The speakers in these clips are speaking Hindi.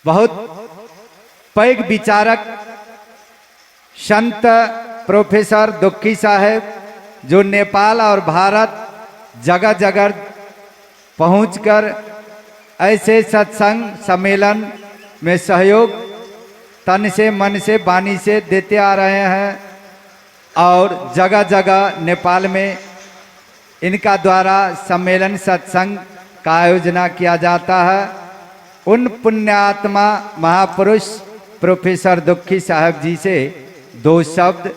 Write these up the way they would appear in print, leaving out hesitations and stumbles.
बहुत पैग विचारक संत प्रोफेसर दुखी साहब जो नेपाल और भारत जगह जगह पहुंचकर ऐसे सत्संग सम्मेलन में सहयोग तन से मन से वाणी से देते आ रहे हैं और जगह जगह नेपाल में इनका द्वारा सम्मेलन सत्संग का आयोजना किया जाता है। उन पुण्यात्मा महापुरुष प्रोफेसर दुखी साहब जी से दो शब्द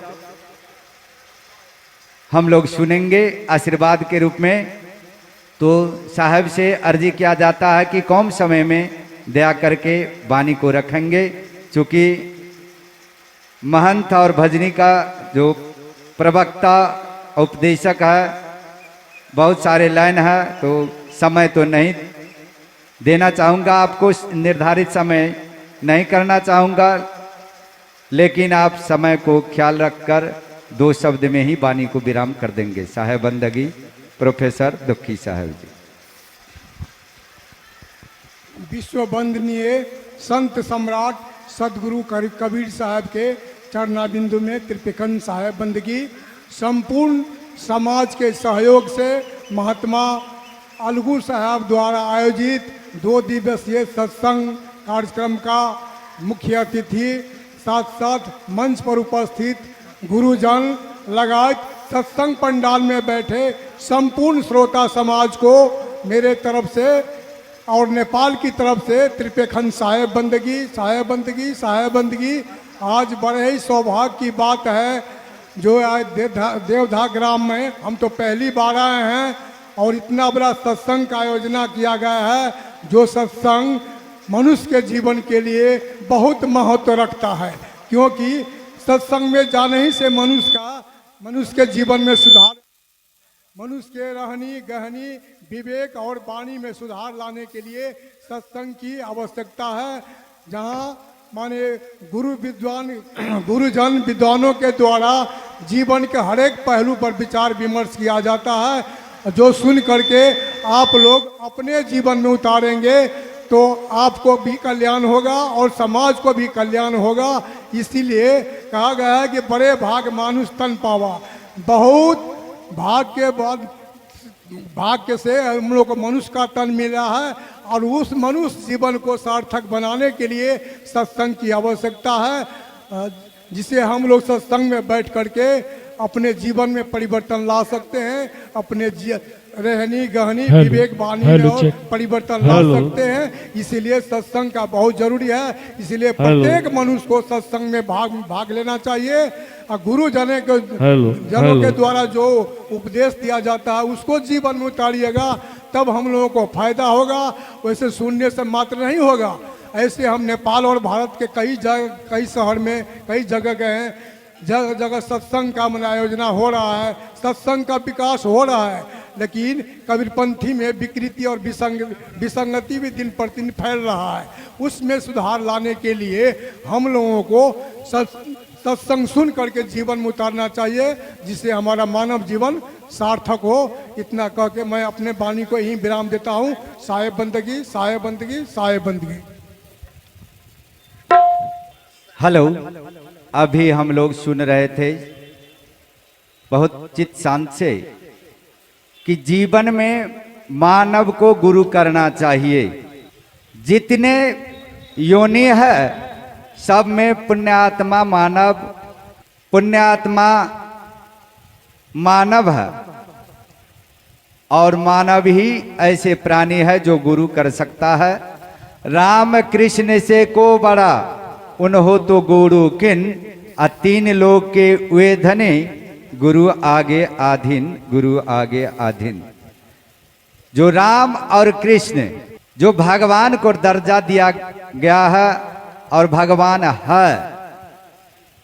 हम लोग सुनेंगे आशीर्वाद के रूप में। तो साहब से अर्जी किया जाता है कि कम समय में दया करके वाणी को रखेंगे, चूँकि महंत और भजनी का जो प्रवक्ता उपदेशक है, बहुत सारे लाइन है, तो समय तो नहीं देना चाहूँगा आपको, निर्धारित समय नहीं करना चाहूँगा, लेकिन आप समय को ख्याल रखकर दो शब्द में ही वाणी को विराम कर देंगे। साहेब बंदगी प्रोफेसर दुखी साहब जी। विश्व वंदनीय संत सम्राट सदगुरु कबीर साहब के चरणाबिंदु में त्रिपेखंड साहेब बंदगी संपूर्ण समाज के सहयोग से महात्मा अलगू साहब द्वारा आयोजित 2 दिवसीय सत्संग कार्यक्रम का मुख्य अतिथि साथ साथ मंच पर उपस्थित गुरुजन लगात सत्संग पंडाल में बैठे संपूर्ण श्रोता समाज को मेरे तरफ से और नेपाल की तरफ से त्रिपेखंड साहेब बंदगी साहेब बंदगी साहेब बंदगी। आज बड़े ही सौभाग्य की बात है जो आज देवधा ग्राम में हम तो पहली बार आए हैं और इतना बड़ा सत्संग का आयोजना किया गया है, जो सत्संग मनुष्य के जीवन के लिए बहुत महत्व रखता है, क्योंकि सत्संग में जाने ही से मनुष्य के जीवन में सुधार, मनुष्य के रहनी गहनी विवेक और वाणी में सुधार लाने के लिए सत्संग की आवश्यकता है। जहाँ माने गुरुजन विद्वानों के द्वारा जीवन के हर एक पहलू पर विचार विमर्श किया जाता है, जो सुन करके आप लोग अपने जीवन में उतारेंगे तो आपको भी कल्याण होगा और समाज को भी कल्याण होगा। इसीलिए कहा गया है कि बड़े भाग मानुष तन पावा, बहुत भाग के बाद भाग्य से हम लोग को मनुष्य का तन मिला है और उस मनुष्य जीवन को सार्थक बनाने के लिए सत्संग की आवश्यकता है, जिसे हम लोग सत्संग में बैठ करके अपने जीवन में परिवर्तन ला सकते हैं, अपने रहनी गहनी विवेक वाणी में परिवर्तन ला सकते हैं। इसीलिए सत्संग का बहुत जरूरी है। इसीलिए प्रत्येक मनुष्य को सत्संग में भाग लेना चाहिए और गुरुजनों के द्वारा जो उपदेश दिया जाता है उसको जीवन में उतारिएगा, तब हम लोगों को फायदा होगा। वैसे सुनने से मात्र नहीं होगा। ऐसे हम नेपाल और भारत के कई शहर में कई जगह गए हैं, जगह जगह सत्संग का आयोजना हो रहा है, सत्संग का विकास हो रहा है, लेकिन कबीरपंथी में विकृति और विसंगति भी दिन प्रतिदिन फैल रहा है। उसमें सुधार लाने के लिए हम लोगों को सत्संग सुन करके जीवन में उतारना चाहिए, जिससे हमारा मानव जीवन सार्थक हो। इतना कह के मैं अपने वाणी को यहीं विराम देता हूँ। साहेब बंदगी साहेब बंदगी साहेब बंदगी। हेलो, अभी हम लोग सुन रहे थे बहुत चित्त शांत से कि जीवन में मानव को गुरु करना चाहिए। जितने योनि है सब में पुण्यात्मा मानव है और मानव ही ऐसे प्राणी है जो गुरु कर सकता है। राम कृष्ण से को बड़ा उन्हो तो गुरु किन, 3 लोग के वेधने गुरु आगे आधीन, गुरु आगे आधीन। जो राम और कृष्ण जो भगवान को दर्जा दिया गया है और भगवान है,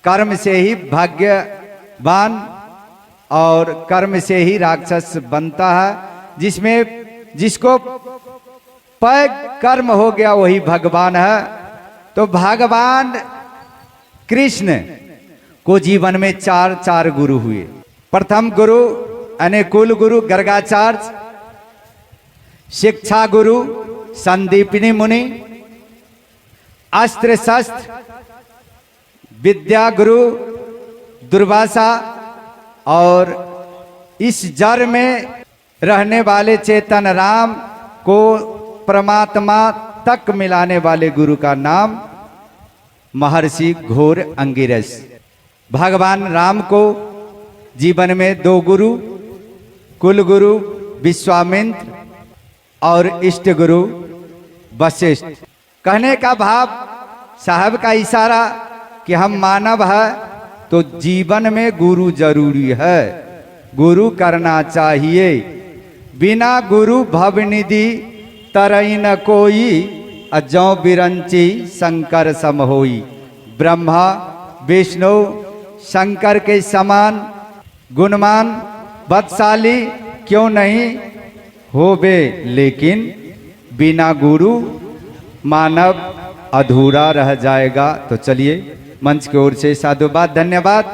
कर्म से ही भाग्यवान और कर्म से ही राक्षस बनता है। जिसको पैग कर्म हो गया वही भगवान है। तो भगवान कृष्ण को जीवन में 4 गुरु हुए। प्रथम गुरु अनुकूल गुरु गर्गाचार्य, शिक्षा गुरु संदीपिनी मुनि, अस्त्र शस्त्र विद्या गुरु दुर्वासा और इस जड़ में रहने वाले चेतन राम को परमात्मा तक मिलाने वाले गुरु का नाम महर्षि घोर अंगिरस। भगवान राम को जीवन में दो गुरु, कुल गुरु विश्वामित्र और इष्ट गुरु वशिष्ठ। कहने का भाव, साहब का इशारा कि हम मानव है तो जीवन में गुरु जरूरी है, गुरु करना चाहिए। बिना गुरु भवनिधि तरई न कोई, अजौ बिरंची शंकर सम होई। ब्रह्मा विष्णु शंकर के समान गुणवान बदशाली क्यों नहीं होवे, लेकिन बिना गुरु मानव अधूरा रह जाएगा। तो चलिए मंच की ओर से साधुवाद, धन्यवाद।